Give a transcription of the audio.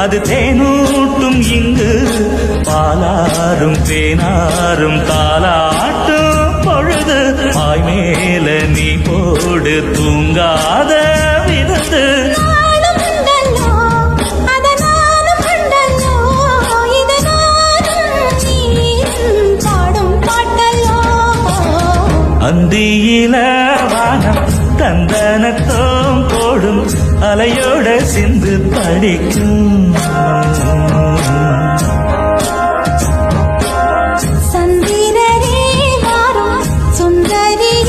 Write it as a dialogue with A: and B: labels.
A: அது தேனூட்டும் இங்கு பாலாரும் தேனாரும் தாலாட்டும் பொழுது பாய் மேல நீ போடு தூங்காத விருந்து அந்தியில வானம் தந்தனத்தோம் போடும் அலையோட சிந்து படிக்கும்